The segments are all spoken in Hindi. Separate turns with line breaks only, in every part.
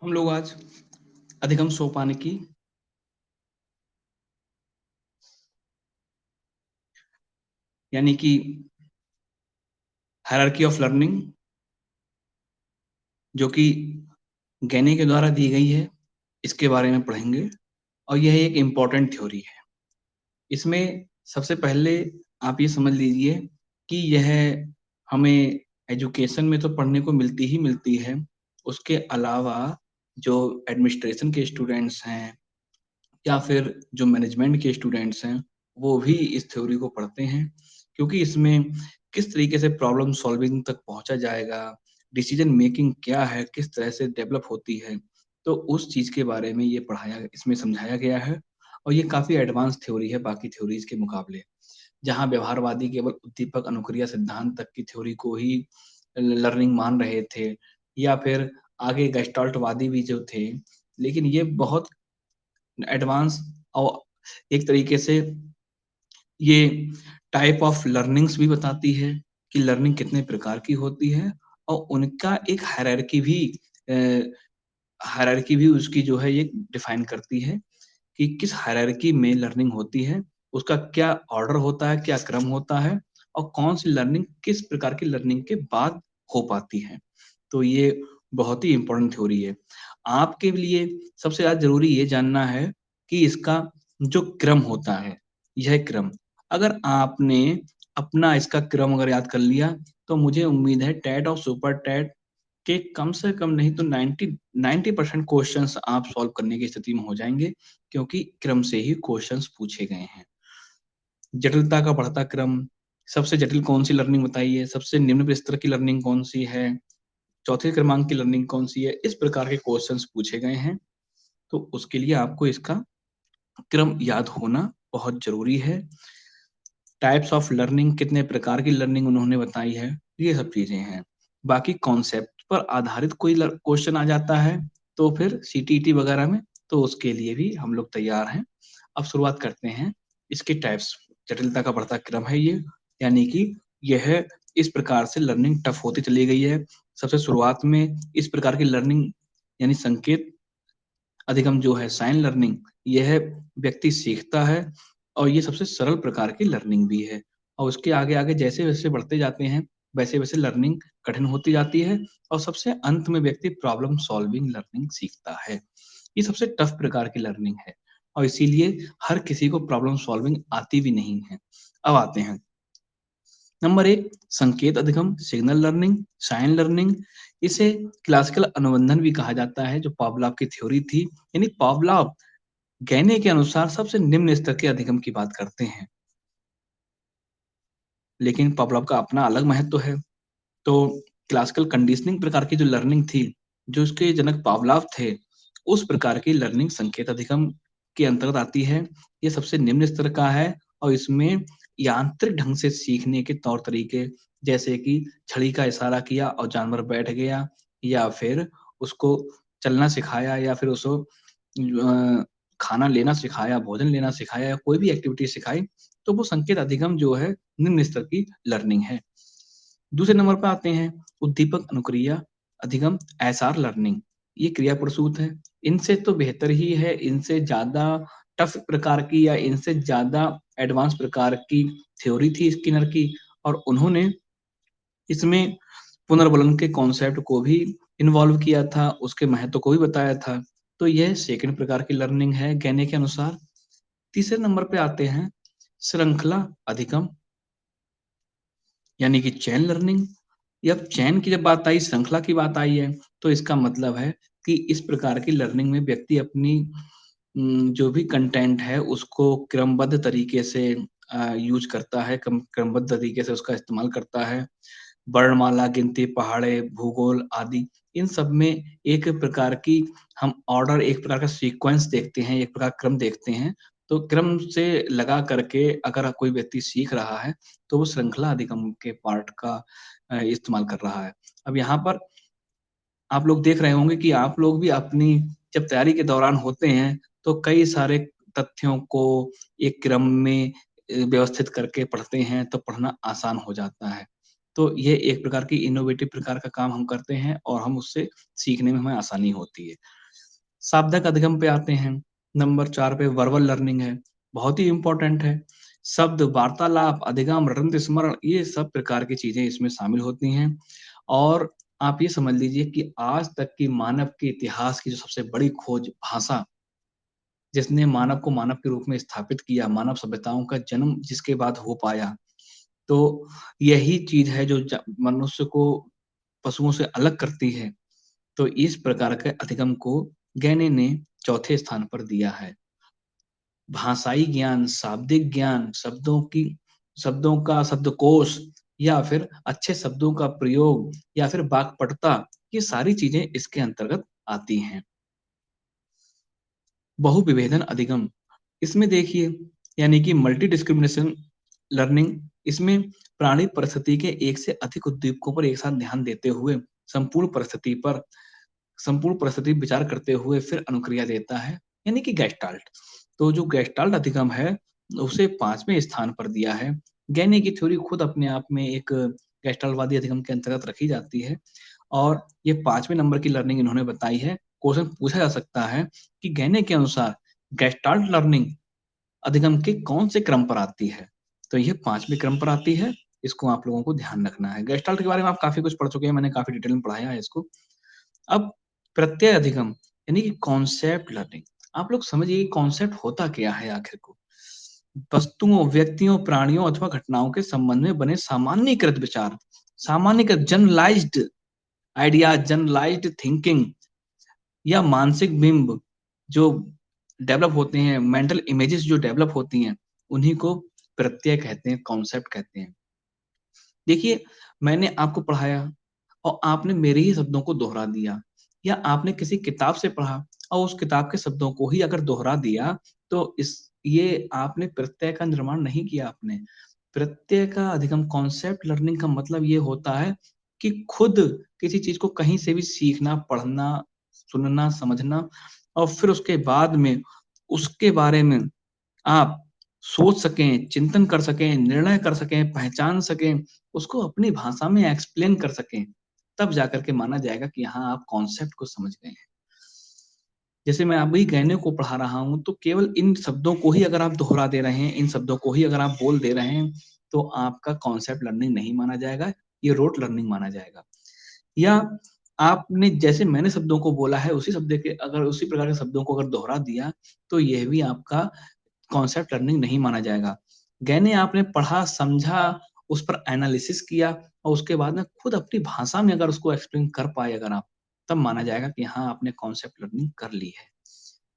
हम लोग आज अधिगम सोपान की यानी कि हायरार्की ऑफ लर्निंग जो कि गैनी के द्वारा दी गई है, इसके बारे में पढ़ेंगे और यह एक इम्पोर्टेंट थ्योरी है। इसमें सबसे पहले आप ये समझ लीजिए कि यह हमें एजुकेशन में तो पढ़ने को मिलती ही मिलती है, उसके अलावा जो एडमिनिस्ट्रेशन के स्टूडेंट्स हैं या फिर जो मैनेजमेंट के स्टूडेंट्स हैं, वो भी इस थ्योरी को पढ़ते हैं क्योंकि इसमें किस तरीके से प्रॉब्लम सॉल्विंग तक पहुँचा जाएगा, डिसीजन मेकिंग क्या है, किस तरह से डेवलप होती है, तो उस चीज़ के बारे में ये पढ़ाया इसमें समझाया गया है और ये काफ़ी एडवांस थ्योरी है बाकी थ्योरीज़ के मुकाबले। जहाँ व्यवहारवादी केवल उद्दीपक अनुक्रिया सिद्धांत तक की थ्योरी को ही लर्निंग मान रहे थे या फिर आगे गेस्टाल्टवादी भी जो थे, लेकिन ये बहुत एडवांस और एक तरीके से ये टाइप ऑफ लर्निंग्स भी बताती है कि लर्निंग कितने प्रकार की होती है और उनका एक अ, हायरार्की भी उसकी जो है ये डिफाइन करती है कि किस हायरार्की में लर्निंग होती है, उसका क्या ऑर्डर होता है, क्या क्रम होता है और कौन-सी लर्निंग किस प्रकार की लर्निंग के बाद हो पाती है। तो ये बहुत ही इम्पोर्टेंट थ्योरी है। आपके लिए सबसे ज़्यादा ज़रूरी ये जानना है कि इसका जो क्रम होता है, यह क्रम अगर आपने अपना इसका क्रम अगर याद कर लिया, तो मुझे उम्मीद है टेट और सुपर टेट के कम से कम नहीं तो 90% क्वेश्चंस आप सॉल्व करने की स्थिति में हो जाएँगे, क्योंकि क्रम से ही क्वेश्चंस पूछे गए हैं। जटिलता का बढ़ता क्रम, सबसे जटिल कौन-सी लर्निंग बताइए, सबसे निम्न स्तर की लर्निंग कौन-सी है, चौथे क्रमांक की लर्निंग कौन-सी है, इस प्रकार के क्वेश्चंस पूछे गए हैं। तो उसके लिए आपको इसका क्रम याद होना बहुत ज़रूरी है। टाइप्स ऑफ लर्निंग कितने प्रकार की लर्निंग उन्होंने बताई है, ये सब चीज़ें हैं। बाकी कॉन्सेप्ट पर आधारित कोई क्वेश्चन आ जाता है, तो फिर सीटीईटी वगैरह में, तो उसके लिए भी हम लोग तैयार हैं। अब शुरुआत करते हैं इसके टाइप्स। जटिलता का बढ़ता क्रम है ये, यानी कि यह इस प्रकार से लर्निंग टफ होती चली गई है। सबसे शुरुआत में इस प्रकार की लर्निंग यानी संकेत अधिगम जो है साइन लर्निंग, यह व्यक्ति सीखता है और ये सबसे सरल प्रकार की लर्निंग भी है और उसके आगे-आगे जैसे-जैसे बढ़ते जाते हैं, वैसे-वैसे लर्निंग कठिन होती जाती है और सबसे अंत में व्यक्ति प्रॉब्लम सॉल्विंग लर्निंग सीखता है। ये सबसे टफ प्रकार की लर्निंग है और इसीलिए हर किसी को प्रॉब्लम सॉल्विंग आती भी नहीं है। अब आते हैं नंबर 1 संकेत अधिगम, सिग्नल लर्निंग, साइन लर्निंग इसे क्लासिकल अनुबंधन भी कहा जाता है, जो पावलव की थ्योरी थी। यानी पावलव गहने के अनुसार सबसे निम्न स्तर के अधिगम की बात करते हैं, लेकिन पावलव का अपना अलग महत्व है। तो क्लासिकल कंडीशनिंग प्रकार की जो लर्निंग थी, जो उसके जनक पावलव थे, उस प्रकार की लर्निंग संकेत अधिगम के अंतर्गत आती है। ये सबसे निम्न स्तर का है और इसमें यांत्रिक ढंग से सीखने के तौर तरीके, जैसे कि छड़ी का इशारा किया और जानवर बैठ गया या फिर उसको चलना सिखाया या फिर उसको खाना लेना सिखाया, भोजन लेना सिखाया या कोई भी एक्टिविटी सिखाई, तो वो संकेत अधिगम जो है निम्न स्तर की लर्निंग है। दूसरे नंबर पे आते हैं उद्दीपक अनुक्रिया अधिगम एसआर लर्निंग। ये क्रिया प्रसूत है। इनसे तो बेहतर ही है, इनसे ज़्यादा टफ प्रकार की या इनसे ज़्यादा एडवांस प्रकार की थ्योरी थी स्किनर की और उन्होंने इसमें पुनर्बलन के कॉन्सेप्ट को भी इन्वॉल्व किया था, उसके महत्व को भी बताया था। तो यह सेकंड प्रकार की लर्निंग है गहने के अनुसार। तीसरे नंबर पे आते हैं श्रृंखला अधिगम यानी कि चेन लर्निंग। अब चेन की जब बात आई, श्रृंखला की बात आई है, तो इसका मतलब है कि इस प्रकार की लर्निंग में व्यक्ति अपनी जो भी कंटेंट है उसको क्रमबद्ध तरीके से यूज़ करता है, क्रमबद्ध तरीके से उसका इस्तेमाल करता है। वर्णमाला, गिनती, पहाड़े, भूगोल आदि इन सब में एक प्रकार की हम ऑर्डर, एक प्रकार का सीक्वेंस देखते हैं, एक प्रकार क्रम देखते हैं। तो क्रम से लगा करके अगर कोई व्यक्ति सीख रहा है, तो वो श्रृंखला अधिगम के पार्ट का इस्तेमाल कर रहा है। अब यहाँ पर आप लोग देख रहे होंगे कि आप लोग भी अपनी जब तैयारी के दौरान होते हैं, तो कई सारे तथ्यों को एक क्रम में व्यवस्थित करके पढ़ते हैं, तो पढ़ना आसान हो जाता है। तो ये एक प्रकार की इनोवेटिव प्रकार का काम हम करते हैं और हम उससे सीखने में हमें आसानी होती है। शाब्दिक अधिगम पे आते हैं। नंबर 4 पे वर्बल लर्निंग है, बहुत ही इम्पोर्टेंट है। शब्द, वार्तालाप, अधिगम, रटंत स्मरण, ये सब प्रकार की चीज़ें इसमें शामिल होती हैं। और आप ये समझ लीजिए कि आज तक की मानव के इतिहास की जो सबसे बड़ी खोज भाषा, जिसने मानव को मानव के रूप में स्थापित किया, मानव सभ्यताओं का जन्म जिसके बाद हो पाया, तो यही चीज़ है जो मनुष्य को पशुओं से अलग करती है। तो इस प्रकार के अधिगम को गैने ने चौथे स्थान पर दिया है। भाषाई ज्ञान, शाब्दिक ज्ञान, शब्दों का शब्दकोश या फिर अच्छे शब्दों का प्रयोग या फिर वाक्पटुता, ये सारी चीज़ें इसके अंतर्गत आती हैं। बहुविभेदन अधिगम, इसमें देखिए यानी कि मल्टी डिस्क्रिमिनेशन लर्निंग, इसमें प्राणी परिस्थिति के एक से अधिक उद्दीपकों पर एक साथ ध्यान देते हुए संपूर्ण परिस्थिति विचार करते हुए फिर अनुक्रिया देता है, यानी कि गेस्टाल्ट। तो जो गेस्टाल्ट अधिगम है, उसे 5वें स्थान पर दिया है। गैने की थ्योरी खुद अपने आप में एक गेस्टाल्टवादी अधिगम के अंतर्गत रखी जाती है और ये 5वें नंबर की लर्निंग इन्होंने बताई है। क्वेश्चन पूछा जा सकता है कि गैने के अनुसार गेस्टाल्ट लर्निंग अधिगम के कौन से क्रम पर आती है? तो ये 5वें क्रम पर आती है, इसको आप लोगों को ध्यान रखना है। गेस्टाल्ट के बारे में आप काफ़ी कुछ पढ़ चुके हैं, मैंने काफ़ी डिटेल में पढ़ाया है इसको। अब प्रत्यय अधिगम यानी कि कॉन्सेप्ट लर्निंग, आप लोग समझिए कॉन्सेप्ट होता क्या है आखिर को? वस्तुओं, व्यक्तियों, प्राणियों अथवा घटनाओं के संबंध में बने सामान्यीकृत विचार, सामान्यकृत जनरलाइज्ड आइडियाज, जनरलाइज्ड थिंकिंग या मानसिक बिंब जो डेवलप होते हैं, मेंटल इमेजेस जो डेवलप होती हैं, उन्हीं को प्रत्यय कहते हैं, कॉन्सेप्ट कहते हैं। देखिए, मैंने आपको पढ़ाया और आपने मेरे ही शब्दों को दोहरा दिया, या आपने किसी किताब से पढ़ा और उस किताब के शब्दों को ही अगर दोहरा दिया, तो इस ये आपने प्रत्यय का निर्माण नहीं किया आपने। प्रत्यय का अधिगम, कॉन्सेप्ट लर्निंग का मतलब ये होता है कि खुद किसी चीज़ को कहीं से भी सीखना, पढ़ना, सुनना, समझना और फिर उसके बाद में उसके बारे में आप सोच सकें, चिंतन कर सकें, निर्णय कर सकें, पहचान सकें, उसको अपनी भाषा में एक्सप्लेन कर सकें, तब जाकर के माना जाएगा कि हाँ, आप कॉन्सेप्ट को समझ गए हैं। जैसे मैं अभी गहने को पढ़ा रहा हूँ, तो केवल इन शब्दों को ही अगर आप दोहरा दे रहे हैं, इन शब्दों को ही अगर आप बोल दे रहे हैं, तो आपका कॉन्सेप्ट लर्निंग नहीं माना जाएगा, ये रोट लर्निंग माना जाएगा। या आपने जैसे मैंने शब्दों को बोला है, उसी प्रकार के शब्दों को अगर दोहरा दिया, तो यह भी आपका कॉन्सेप्ट लर्निंग नहीं माना जाएगा। गैने आपने पढ़ा, समझा, उस पर एनालिसिस किया और उसके बाद में खुद अपनी भाषा में अगर उसको एक्सप्लेन कर पाए अगर आप, तब माना जाएगा कि हाँ, आपने कॉन्सेप्ट लर्निंग कर ली है।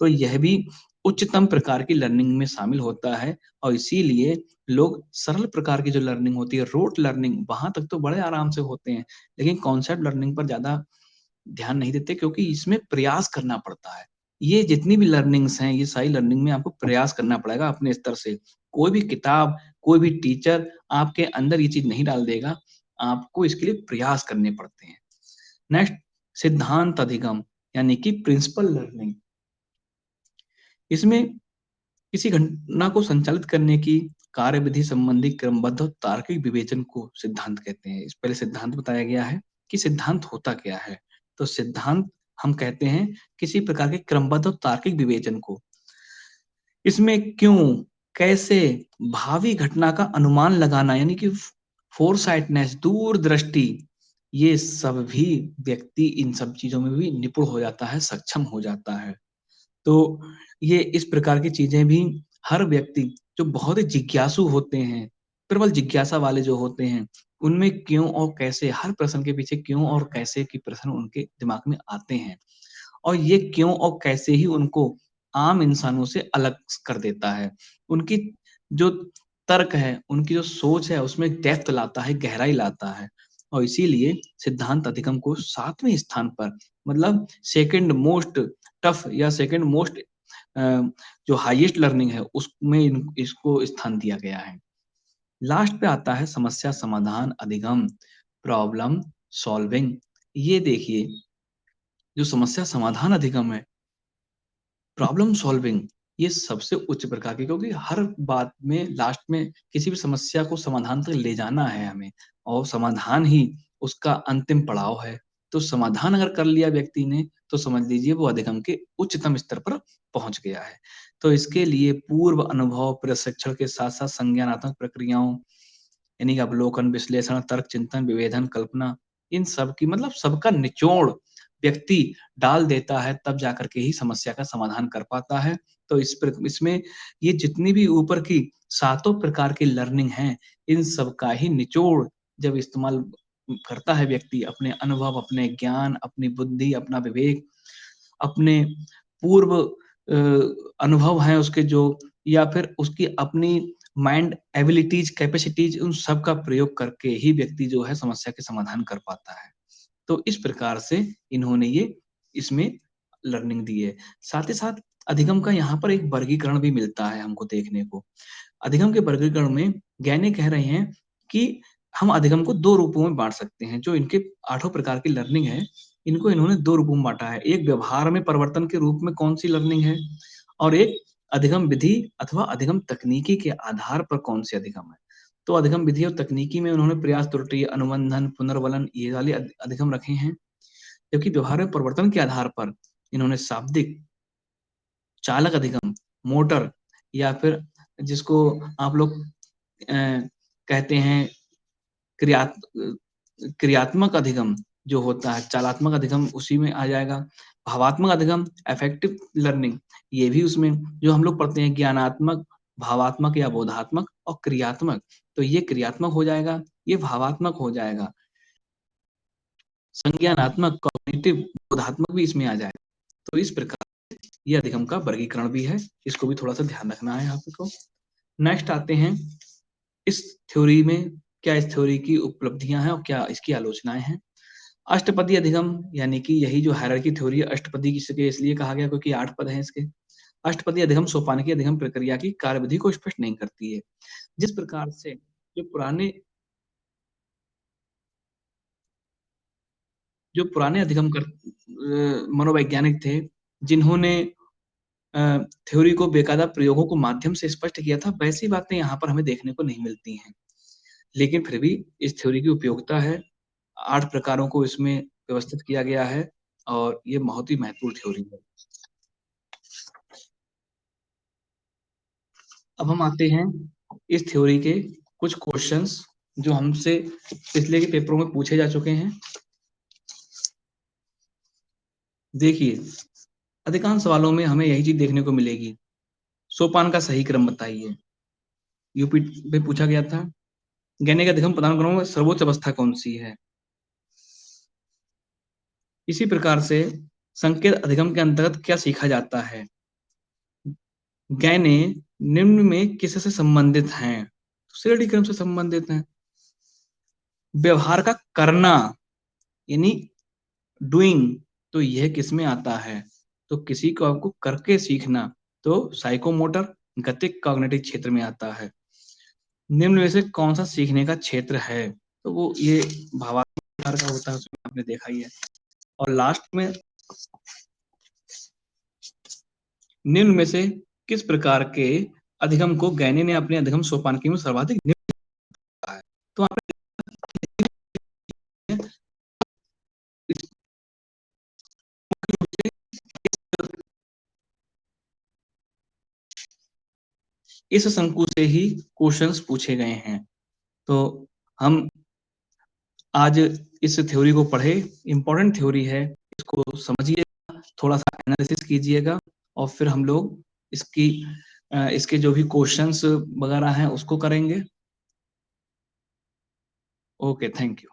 तो यह भी उच्चतम प्रकार की लर्निंग में शामिल होता है और इसीलिए लोग सरल प्रकार की जो लर्निंग होती है, रोट लर्निंग, वहाँ तक तो बड़े आराम से होते हैं, लेकिन कॉन्सेप्ट लर्निंग पर ज़्यादा ध्यान नहीं देते क्योंकि इसमें प्रयास करना पड़ता है। ये जितनी भी लर्निंग्स हैं, ये सारी लर्निंग में आपको प्रयास करना पड़ेगा अपने स्तर से। कोई भी किताब, कोई भी टीचर आपके अंदर ये चीज़ नहीं डाल देगा, आपको इसके लिए प्रयास करने पड़ते हैं। नेक्स्ट, सिद्धांत अधिगम यानी कि प्रिंसिपल लर्निंग। इसमें किसी घटना को संचालित करने की कार्यविधि संबंधी क्रमबद्ध और तार्किक विवेचन को सिद्धांत कहते हैं। इस पहले सिद्धांत बताया गया है कि सिद्धांत होता क्या है। तो सिद्धांत हम कहते हैं किसी प्रकार के क्रमबद्ध और तार्किक विवेचन को। इसमें क्यों, कैसे, भावी घटना का अनुमान लगाना यानी कि फोरसाइटनेस, दूरदृष्टि, ये सब भी व्यक्ति इन सब चीज़ों में भी निपुण हो जाता है, सक्षम हो जाता है। तो ये इस प्रकार की चीज़ें भी हर व्यक्ति जो बहुत ही जिज्ञासु होते हैं, प्रबल जिज्ञासा वाले जो होते हैं, उनमें क्यों और कैसे, हर प्रश्न के पीछे क्यों और कैसे के प्रश्न उनके दिमाग में आते हैं। और ये क्यों और कैसे ही उनको आम इंसानों से अलग कर देता है। उनकी जो तर्क है, उनकी जो सोच है, उसमें डेप्थ लाता है, गहराई लाता है और इसीलिए सिद्धांत अधिगम को 7वें स्थान पर, मतलब सेकंड मोस्ट टफ या सेकंड मोस्ट अ, जो हाईएस्ट लर्निंग है, उसमें इसको स्थान दिया गया है। लास्ट पे आता है समस्या समाधान अधिगम, प्रॉब्लम सॉल्विंग। ये देखिए, जो समस्या समाधान अधिगम है, प्रॉब्लम सॉल्विंग, ये सबसे उच्च प्रकार की, क्योंकि हर बात में लास्ट में किसी भी समस्या को समाधान तक ले जाना है हमें और समाधान ही उसका अंतिम पड़ाव है। तो समाधान अगर कर लिया व्यक्ति ने, तो समझ लीजिए वो अधिगम के उच्चतम स्तर पर पहुँच गया है। तो इसके लिए पूर्व अनुभव, प्रशिक्षण के साथ-साथ संज्ञानात्मक प्रक्रियाओं, यानी कि अवलोकन, विश्लेषण, तर्क, चिंतन, विभेदन, कल्पना, इन सब की मतलब सबका निचोड़ व्यक्ति डाल देता है, तब जाकर के ही समस्या का समाधान कर पाता है। तो इसमें ये जितनी भी ऊपर की सातों प्रकार की लर्निंग हैं, इन सब का ही निचोड़ जब इस्तेमाल करता है व्यक्ति, अपने अनुभव, अपने ज्ञान, अपनी बुद्धि, अपना विवेक, अपने पूर्व अनुभव हैं उसके जो, या फिर उसकी अपनी माइंड एबिलिटीज़, कैपेसिटीज़, उन सब का प्रयोग करके ही व्यक्ति जो है समस्या के समाधान कर पाता है। तो इस प्रकार से इन्होंने ये इसमें लर्निंग दी है। साथ ही साथ अधिगम का यहाँ पर एक वर्गीकरण भी मिलता है हमको देखने को। अधिगम के वर्गीकरण में ज्ञानी कह रहे हैं कि हम अधिगम को 2 रूपों में बाँट सकते हैं। जो इनके 8 प्रकार की लर्निंग है, इनको इन्होंने 2 रूपों में बाँटा है। एक व्यवहार में परिवर्तन के रूप में कौन-सी लर्निंग है, और एक अधिगम विधि अथवा अधिगम तकनीकी के आधार पर कौन-सी अधिगम है। तो अधिगम विधि और तकनीकी में उन्होंने प्रयास त्रुटि, अनुबंधन, पुनर्वलन ये वाले अधिगम रखे हैं। जबकि व्यवहार में परिवर्तन के आधार पर इन्होंने शाब्दिक, चालक अधिगम, मोटर, या फिर जिसको आप लोग कहते हैं क्रियात्मक अधिगम जो होता है, चालात्मक अधिगम उसी में आ जाएगा। भावात्मक अधिगम, अफेक्टिव लर्निंग, ये भी उसमें जो हम लोग पढ़ते हैं ज्ञानात्मक, भावात्मक या बोधात्मक, और क्रियात्मक, तो ये क्रियात्मक हो जाएगा, ये भावात्मक हो जाएगा। संज्ञानात्मक, कॉग्निटिव, बोधात्मक भी इसमें आ जाएगा। तो इस प्रकार ये अधिगम का वर्गीकरण भी है, इसको भी थोड़ा-सा ध्यान रखना है आपको। नेक्स्ट आते हैं, इस थ्योरी में क्या इस थ्योरी की उपलब्धियाँ हैं और क्या इसकी आलोचनाएँ हैं। अष्टपदी अधिगम, यानी कि यही जो हायरार्की थ्योरी है, अष्टपदी इसे इसलिए कहा गया क्योंकि 8 पद हैं इसके। अष्टपदी अधिगम सोपानिकी अधिगम प्रक्रिया की कार्यविधि को स्पष्ट नहीं करती है। जिस प्रकार से जो पुराने मनोवैज्ञानिक थे, जिन्होंने अ, थ्योरी को बेकायदा प्रयोगों को माध्यम से स्पष्ट किया था, वैसी बातें यहाँ पर हमें देखने को नहीं मिलती हैं। लेकिन फिर भी इस थ्योरी की उपयोगिता है, 8 प्रकारों को इसमें व्यवस्थित किया गया है और ये बहुत ही महत्वपूर्ण थ्योरी है। अब हम आते हैं इस थ्योरी के कुछ क्वेश्चन्स जो हमसे पिछले के पेपरों में पूछे जा चुके हैं। देखिए, अधिकांश सवालों में हमें यही चीज़ देखने को मिलेगी, सोपान का सही क्रम बताइए। यूपी में पूछा गया था। गैनिक अधिगम पदानुक्रमों में सर्वोच्च अवस्था कौन-सी है? इसी प्रकार से संकेत अधिगम के अंतर्गत क्या सीखा जाता है? गैने निम्न में किससे संबंधित हैं? श्रेणी क्रम से संबंधित हैं। व्यवहार का करना यानी डूइंग, तो यह किसमें आता है? तो किसी को आपको करके सीखना, तो साइकोमोटर, गतिक कॉग्निटिव क्षेत्र में आता है। निम्न में से कौन-सा सीखने का क्षेत्र है? तो वो ये भावात्मक प्रकार का होता है, उसमें आपने देखा ही है। और लास्ट में निम्न में से किस प्रकार के अधिगम को गैनी ने अपने अधिगम सोपानकी में सर्वाधिक निम्न कहा है? तो आपने इस शंकु से ही क्वेश्चंस पूछे गए हैं। तो हम आज इस थ्योरी को पढ़े, इम्पोर्टेंट थ्योरी है, इसको समझिएगा, थोड़ा-सा एनालिसिस कीजिएगा और फिर हम लोग इसके जो भी क्वेश्चंस वगैरह हैं उसको करेंगे। Okay, thank you.